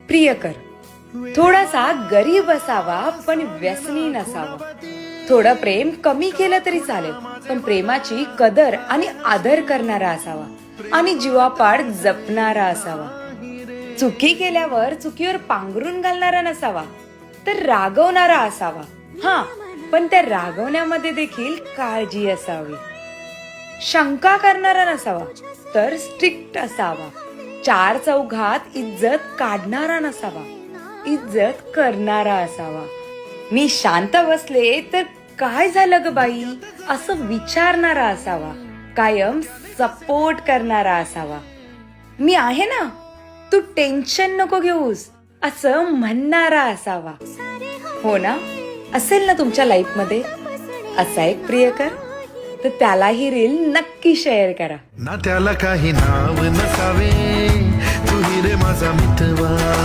प्रियकर थोडासा गरीब असावा पण व्यसनी नसावा. थोडं प्रेम कमी केलं तरी चालेल, पण प्रेमाची कदर आणि आदर करणारा असावा आणि जीवापाड जपणारा असावा. चुकी केल्यावर चुकीवर पांघरून घालणारा नसावा, तर रागवणारा असावा. हा, पण त्या रागवण्यामध्ये देखील काळजी असावी. शंका करणारा नसावा, तर स्ट्रिक्ट असावा. चार चौघात इज्जत काढणारा नसावा, इज्जत करणारा असावा. मी शांत बसले तर काय झालं ग बाई असं विचारणारा असावा. कायम सपोर्ट करणारा असावा. मी आहे ना, तू टेन्शन नको घेऊस असं म्हणणारा असावा. हो ना, असेल ना तुमच्या लाईफ मध्ये असा एक प्रियकर? तर त्याला ही रील नक्की शेअर करा. ना त्याला काही नाव नसावे, तू रे माझा मितवा.